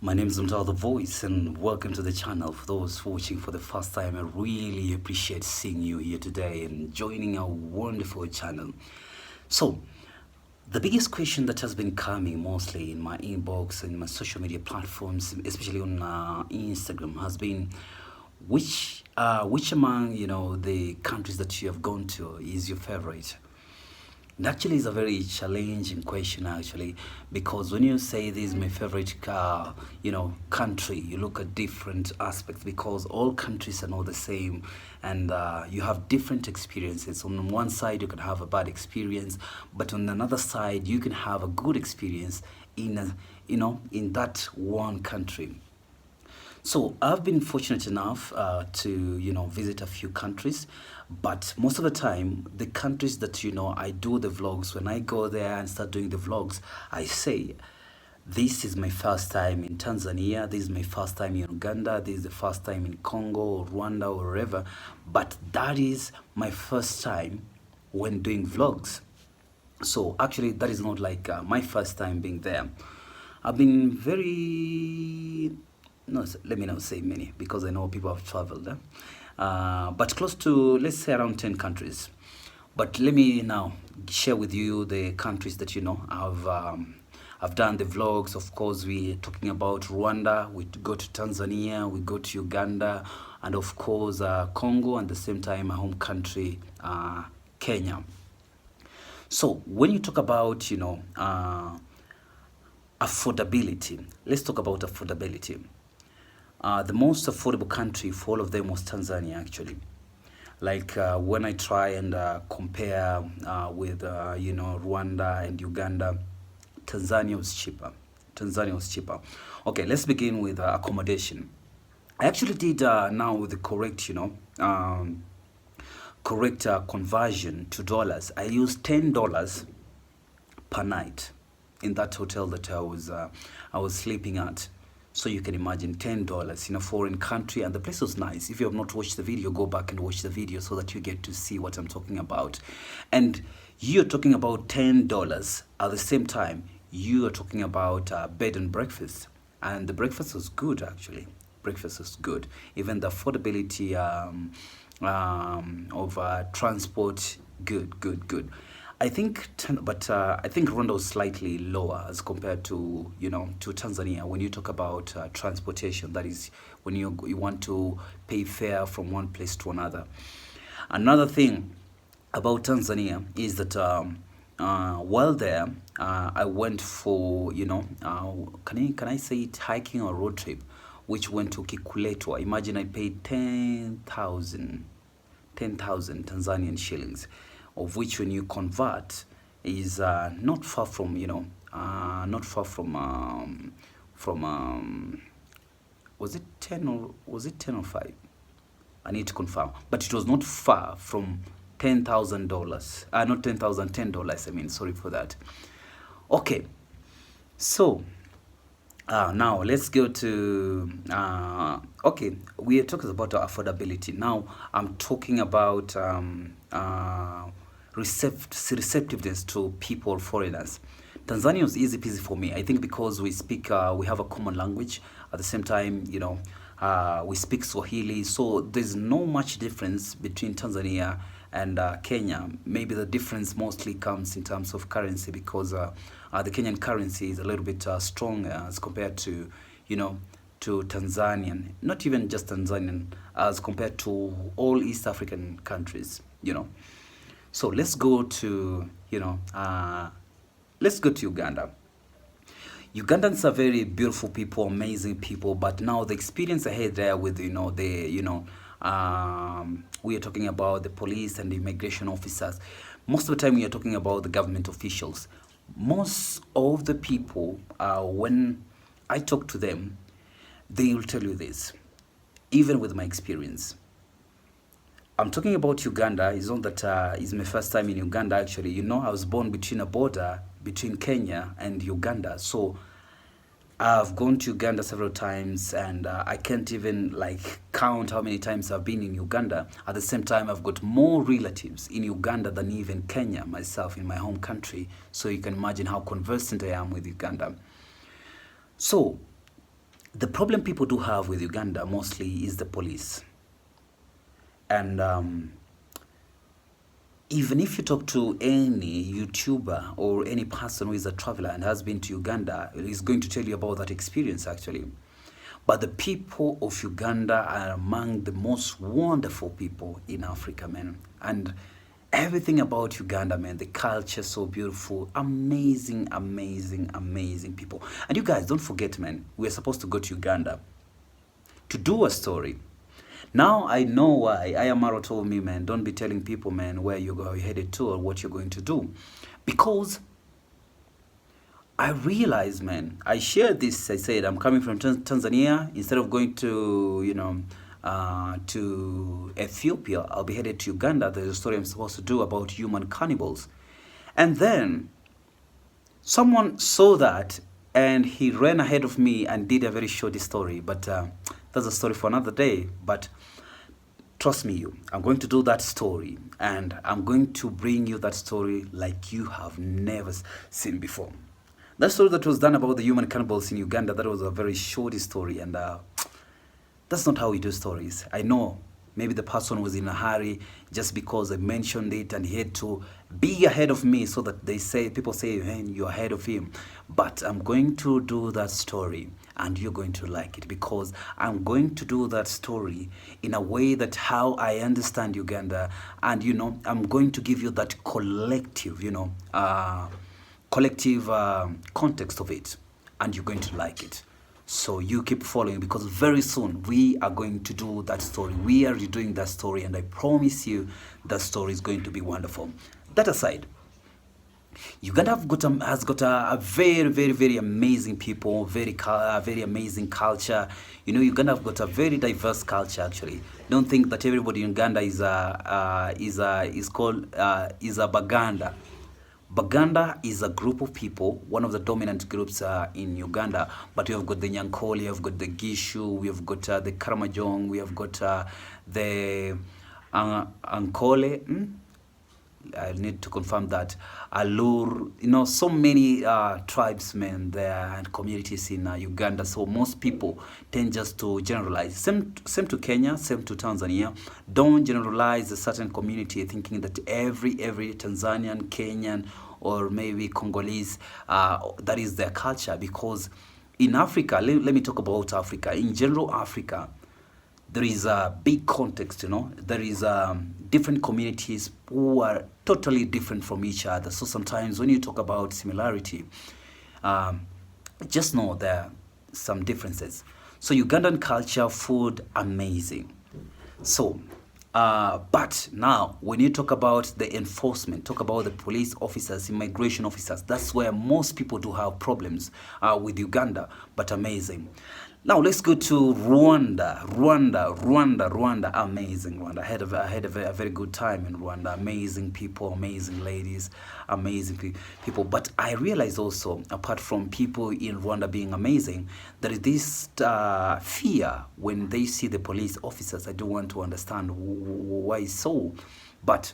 My name is Mtal the Voice, and welcome to the channel. For those watching for the first time, I really appreciate seeing you here today and joining our wonderful channel. So, the biggest question that has been coming mostly in my inbox and my social media platforms, especially on Instagram, has been which among the countries that you have gone to is your favorite? It actually is a very challenging question actually, because when you say this is my favorite country, you look at different aspects because all countries are not the same, and you have different experiences. On one side you can have a bad experience, but on another side you can have a good experience in in that one country. So I've been fortunate enough to visit a few countries, but most of the time the countries that I do the vlogs, when I go there and start doing the vlogs, I say this is my first time in Tanzania, this is my first time in Uganda, this is the first time in Congo or Rwanda or wherever, but that is my first time when doing vlogs. So actually, that is not like my first time being there. I've been very, no, let me not say many because I know people have traveled, but close to, let's say, around 10 countries. But let me now share with you the countries that I've done the vlogs. Of course, we're talking about Rwanda, we go to Tanzania, we go to Uganda, and of course Congo, and at the same time my home country, Kenya. So when you talk about, affordability, let's talk about affordability. The most affordable country for all of them was Tanzania, actually. Like when I try and compare with, Rwanda and Uganda, Tanzania was cheaper. Tanzania was cheaper. Okay, let's begin with accommodation. I actually did now with the correct, correct conversion to dollars. I used $10 per night in that hotel that I was sleeping at. So you can imagine $10 in a foreign country, and the place was nice. If you have not watched the video, go back and watch the video so that you get to see what I'm talking about. And you're talking about $10 at the same time. You are talking about bed and breakfast, and the breakfast was good actually. Breakfast was good. Even the affordability of transport, good, good, good. I think, but I think Rwanda was slightly lower as compared to to Tanzania. When you talk about transportation, that is when you want to pay fare from one place to another. Another thing about Tanzania is that while there, I went for can I say it, hiking or road trip, which went to Kikuletwa. Imagine I paid 10,000 Tanzanian shillings, of which when you convert is not far from not far from was it 10 or was it 10 or 5? I need to confirm, but it was not far from $10,000. Not 10,000, $10. I mean, sorry for that. Okay, so now let's go to okay, we are talking about affordability. Now I'm talking about receptiveness to people, foreigners. Tanzania was easy peasy for me. I think because we speak, we have a common language. At the same time, we speak Swahili, so there's no much difference between Tanzania and Kenya. Maybe the difference mostly comes in terms of currency, because the Kenyan currency is a little bit stronger as compared to, to Tanzanian. Not even just Tanzanian, as compared to all East African countries. So let's go to, let's go to Uganda. Ugandans are very beautiful people, amazing people, but now the experience I had there with, we are talking about the police and the immigration officers. Most of the time we are talking about the government officials. Most of the people, when I talk to them, they will tell you this, even with my experience. I'm talking about Uganda. It's not that it's my first time in Uganda, actually. I was born between a border between Kenya and Uganda. So I've gone to Uganda several times, and I can't even count how many times I've been in Uganda. At the same time, I've got more relatives in Uganda than even Kenya myself, in my home country. So you can imagine how conversant I am with Uganda. So The problem people do have with Uganda mostly is the police. And even if you talk to any YouTuber or any person who is a traveler and has been to Uganda, he's going to tell you about that experience actually. But the people of Uganda are among the most wonderful people in Africa, man. And everything about Uganda, man, the culture so beautiful, amazing, amazing, amazing people. And you guys, don't forget, man, we're supposed to go to Uganda to do a story. Now I know why Ayamaro told me, man, don't be telling people, man, where you're headed to or what you're going to do. Because I realized, man, I shared this, I said, I'm coming from Tanzania. Instead of going to, to Ethiopia, I'll be headed to Uganda. There's a story I'm supposed to do about human cannibals. And then someone saw that and he ran ahead of me and did a very short story. But that's a story for another day. But trust me, I'm going to do that story. And I'm going to bring you that story like you have never seen before. That story that was done about the human cannibals in Uganda, that was a very short story, and that's not how we do stories. I know maybe the person was in a hurry just because I mentioned it and he had to be ahead of me so that people say, hey, you're ahead of him. But I'm going to do that story and you're going to like it because I'm going to do that story in a way that how I understand Uganda, and I'm going to give you that collective, context of it, and you're going to like it. So you keep following because very soon we are going to do that story. We are redoing that story, and I promise you that story is going to be wonderful. That aside, Uganda has got a very, very, very amazing people, very amazing culture. Uganda have got a very diverse culture actually. Don't think that everybody in Uganda is a Baganda. Baganda is a group of people, one of the dominant groups in Uganda, but we have got the Nyankole, we have got the Gishu, we have got the Karamojong, we have got the Ankole, I need to confirm that, Alur, so many tribesmen there and communities in Uganda, so most people tend just to generalize. Same to Kenya, same to Tanzania. Don't generalize a certain community thinking that every Tanzanian, Kenyan, or maybe Congolese, that is their culture, because in Africa, let me talk about Africa. In general, Africa, there is a big context, there is different communities who are totally different from each other. So sometimes when you talk about similarity, just know there are some differences. So Ugandan culture, food, amazing. So, but now when you talk about the enforcement, talk about the police officers, immigration officers, that's where most people do have problems with Uganda, but amazing. Now let's go to Rwanda. Rwanda, amazing Rwanda. I had a very good time in Rwanda. Amazing people, amazing ladies, amazing people. But I realized also, apart from people in Rwanda being amazing, there is this fear when they see the police officers. I don't want to understand why so, but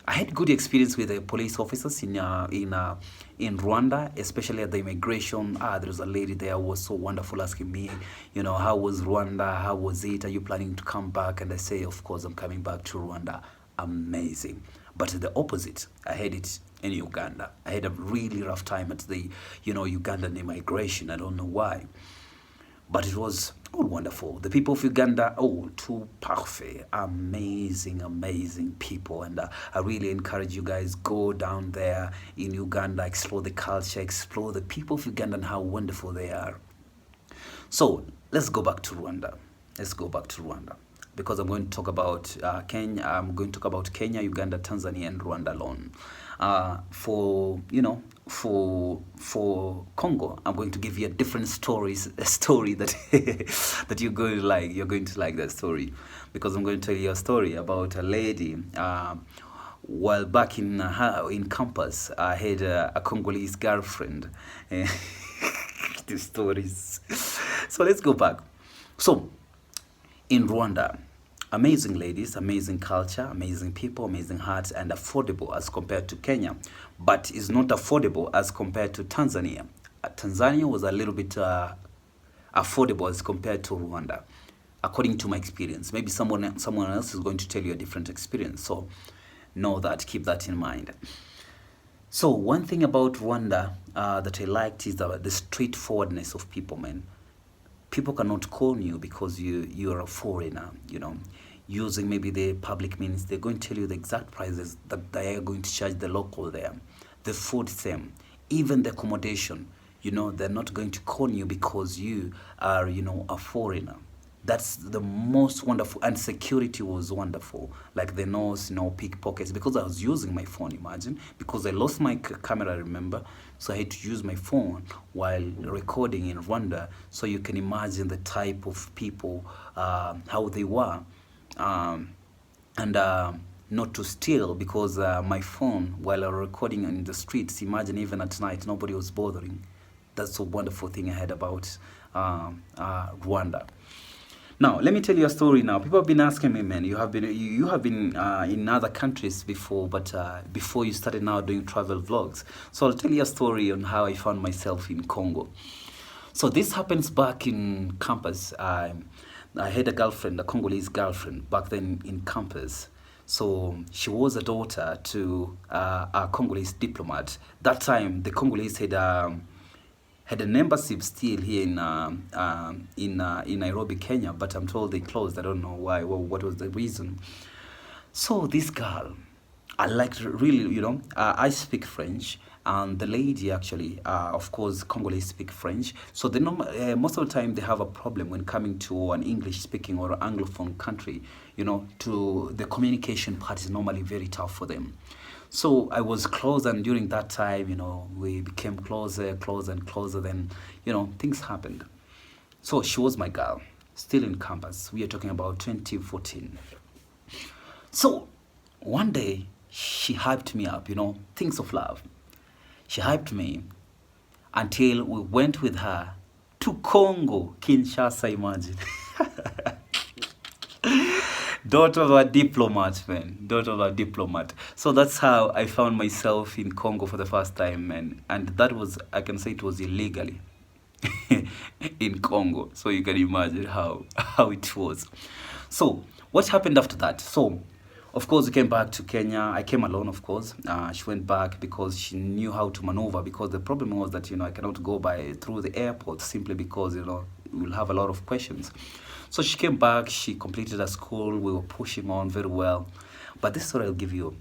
I had good experience with the police officers in Rwanda, especially at the immigration. There was a lady there who was so wonderful, asking me, how was Rwanda? How was it? Are you planning to come back? And I say, of course, I'm coming back to Rwanda. Amazing. But the opposite, I had it in Uganda. I had a really rough time at the, Ugandan immigration. I don't know why. But it was all wonderful. The people of Uganda, too perfect, amazing people. And I really encourage you guys, go down there in Uganda, explore the culture, explore the people of Uganda and how wonderful they are. So let's go back to Rwanda. Because I'm going to talk about Kenya. I'm going to talk about Kenya, Uganda, Tanzania, and Rwanda alone. For Congo, I'm going to give you a different story that that you're going to like. You're going to like that story, because I'm going to tell you a story about a lady. While back in campus, I had a Congolese girlfriend. The stories. So let's go back. So in Rwanda, amazing ladies, amazing culture, amazing people, amazing hearts, and affordable as compared to Kenya, but is not affordable as compared to Tanzania. Tanzania was a little bit affordable as compared to Rwanda, according to my experience. Maybe someone else is going to tell you a different experience. So know that, keep that in mind. So one thing about Rwanda that I liked is the straightforwardness of people, man. People cannot call you because you're a foreigner, using maybe the public means. They're going to tell you the exact prices that they are going to charge the local there. The food same, even the accommodation, they're not going to call you because you are, a foreigner. That's the most wonderful, and security was wonderful. Like the nose, pickpockets, because I was using my phone, imagine, because I lost my camera, remember? So I had to use my phone while recording in Rwanda. So you can imagine the type of people, how they were. Not to steal, because my phone, while I was recording in the streets, imagine even at night, nobody was bothering. That's a wonderful thing I had about Rwanda. Now, let me tell you a story now. People have been asking me, man, you have been in other countries before, but before you started now doing travel vlogs. So I'll tell you a story on how I found myself in Congo. So this happens back in campus. I had a girlfriend, a Congolese girlfriend, back then in campus. So she was a daughter to a Congolese diplomat. That time, the Congolese had an embassy still here in Nairobi, Kenya, but I'm told they closed. I don't know why. What was the reason? So this girl, I liked really, I speak French, and the lady actually, of course, Congolese speak French. So they most of the time they have a problem when coming to an English-speaking or Anglophone country. To the communication part is normally very tough for them. So I was close, and during that time, we became closer and closer. Then, things happened. So she was my girl, still in campus. We are talking about 2014. So one day, she hyped me up, things of love. She hyped me until we went with her to Congo, Kinshasa, imagine. Daughter of a diplomat, man. Daughter of a diplomat. So that's how I found myself in Congo for the first time, man. And that was, I can say it was illegally in Congo. So you can imagine how it was. So what happened after that? So, of course, we came back to Kenya. I came alone, of course. She went back because she knew how to maneuver, because the problem was that, I cannot go through the airport simply because, we'll have a lot of questions. So she came back, she completed her school, we were pushing on very well. But this story, I'll give you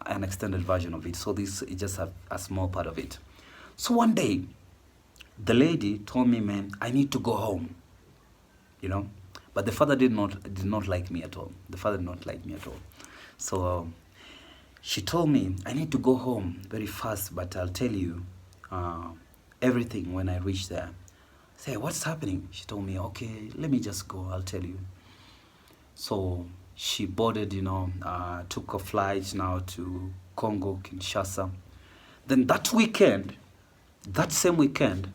an extended version of it. So this is just a small part of it. So one day, the lady told me, man, I need to go home, But the father did not like me at all. The father did not like me at all. So she told me, I need to go home very fast, but I'll tell you everything when I reach there. Say, what's happening? She told me, okay, let me just go, I'll tell you. So she boarded, took a flight now to Congo, Kinshasa. Then that same weekend,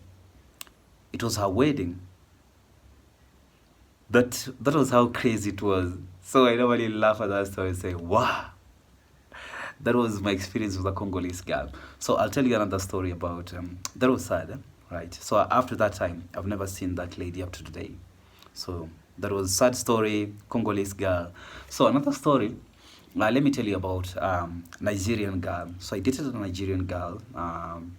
it was her wedding. That was how crazy it was. So I normally laugh at that story and say, wow. That was my experience with a Congolese girl. So I'll tell you another story about, that was sad, right? So after that time, I've never seen that lady up to today. So that was a sad story, Congolese girl. So another story, let me tell you about Nigerian girl. So I dated a Nigerian girl,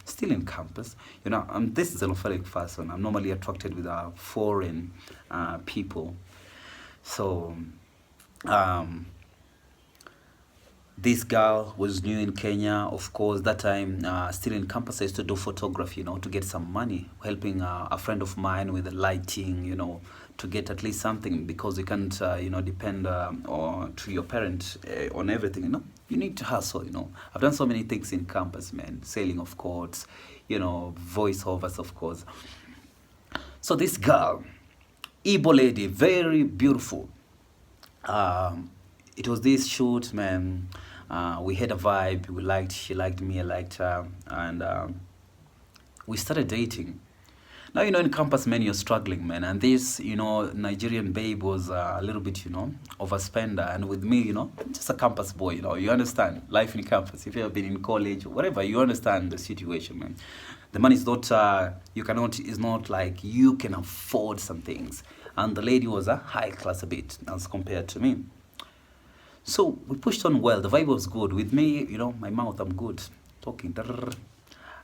still in campus. This is a xenophobic person. I'm normally attracted with foreign people. So this girl was new in Kenya, of course. That time, still in campus, I used to do photography, to get some money, helping a friend of mine with the lighting, to get at least something, because you can't, depend to your parent on everything, You need to hustle, I've done so many things in campus, man. Sailing of course, voiceovers, of course. So this girl, Igbo lady, very beautiful. It was this shoot, man. We had a vibe. She liked me, I liked her, and we started dating. Now, in campus, man, you're struggling, man. And this, Nigerian babe was a little bit, overspender. And with me, just a campus boy, you understand life in campus. If you have been in college, whatever, you understand the situation, man. The money is not, you cannot, is not like you can afford some things. And the lady was a high class a bit as compared to me. So we pushed on well. The vibe was good. With me, my mouth, I'm good. Talking.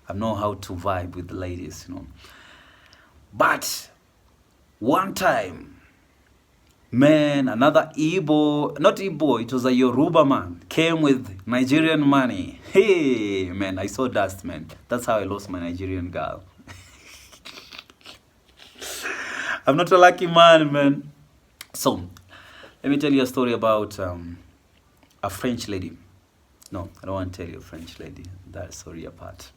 I know how to vibe with the ladies. But one time, man, another Igbo, not Igbo, it was a Yoruba man, came with Nigerian money. Hey, man, I saw dust, man. That's how I lost my Nigerian girl. I'm not a lucky man. So, let me tell you a story about a French lady. No, I don't want to tell you a French lady. That's story apart.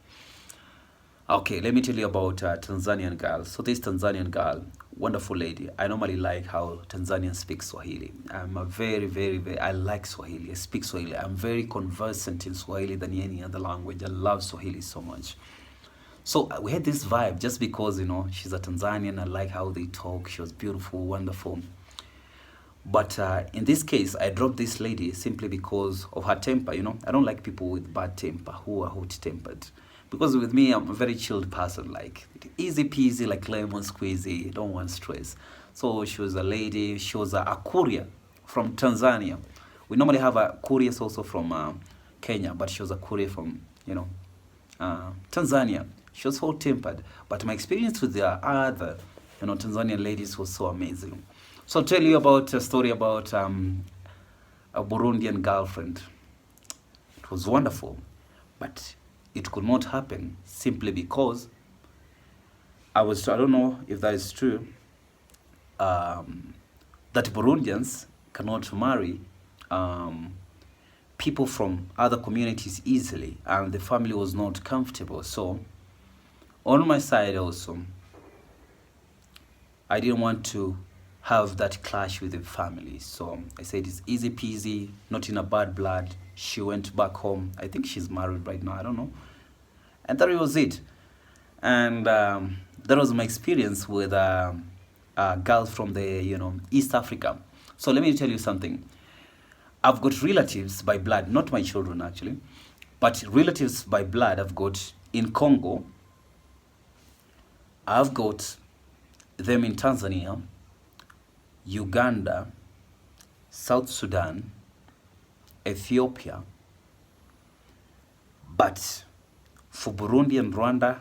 Okay, let me tell you about a Tanzanian girl. So this Tanzanian girl, wonderful lady. I normally like how Tanzanians speak Swahili. I'm a very, I like Swahili. I speak Swahili. I'm very conversant in Swahili than any other language. I love Swahili so much. So we had this vibe just because, she's a Tanzanian. I like how they talk. She was beautiful, wonderful. But in this case, I dropped this lady simply because of her temper, I don't like people with bad temper, who are hot-tempered. Because with me, I'm a very chilled person, like easy peasy, like lemon squeezy, don't want stress. So she was a lady, she was a courier from Tanzania. We normally have a couriers also from Kenya, but she was a courier from, Tanzania. She was hot-tempered. But my experience with the other, Tanzanian ladies was so amazing. So I'll tell you about a story about a Burundian girlfriend. It was wonderful, but it could not happen simply because I don't know if that is true, that Burundians cannot marry people from other communities easily, and the family was not comfortable. So on my side also, I didn't want to have that clash with the family. So I said it's easy peasy, not in a bad blood. She went back home. I think she's married right now, I don't know. And that was it. And that was my experience with girls from the, East Africa. So let me tell you something. I've got relatives by blood, not my children actually, but relatives by blood I've got in Congo. I've got them in Tanzania, Uganda, South Sudan, Ethiopia. But for Burundi and Rwanda,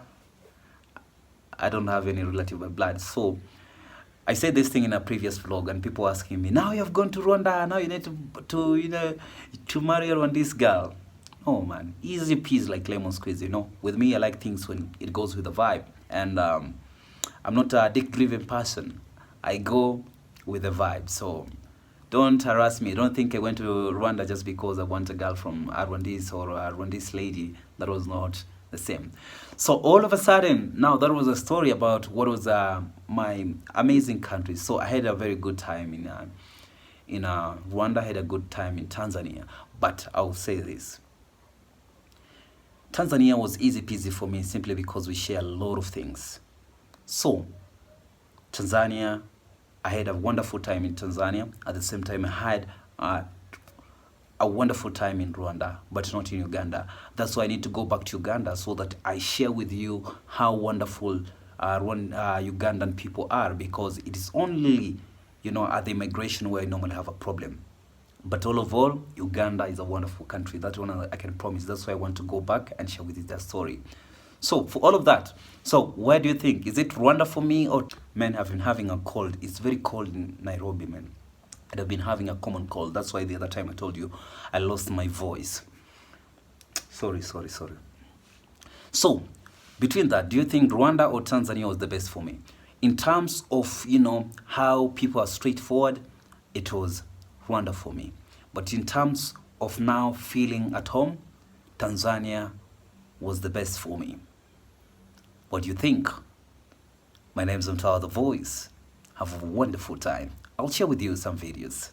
I don't have any relative by blood. So I said this thing in a previous vlog, and people asking me, now you have gone to Rwanda, now you need to marry a Rwandese girl. Oh man, easy peasy like lemon squeeze, With me, I like things when it goes with the vibe. And I'm not a dick-driven person. I go with the vibe. So don't harass me. Don't think I went to Rwanda just because I want a girl from a Rwandese or a Rwandese lady. That was not the same. So all of a sudden, now that was a story about what was my amazing country. So I had a very good time in Rwanda. I had a good time in Tanzania. But I'll say this. Tanzania was easy peasy for me simply because we share a lot of things. So Tanzania, I had a wonderful time in Tanzania. At the same time, I had a wonderful time in Rwanda, but not in Uganda. That's why I need to go back to Uganda so that I share with you how wonderful Ugandan people are, because it is only, at the immigration where I normally have a problem. But all of all, Uganda is a wonderful country. That one I can promise. That's why I want to go back and share with you that story. So for all of that, so where do you think? Is it Rwanda for me, or man, I've been having a cold. It's very cold in Nairobi, man. And I've been having a common cold. That's why the other time I told you I lost my voice. Sorry. So between that, do you think Rwanda or Tanzania was the best for me? In terms of, how people are straightforward, it was Rwanda for me. But in terms of now feeling at home, Tanzania was the best for me. What do you think? My name's Mtawa the Voice. Have a wonderful time. I'll share with you some videos.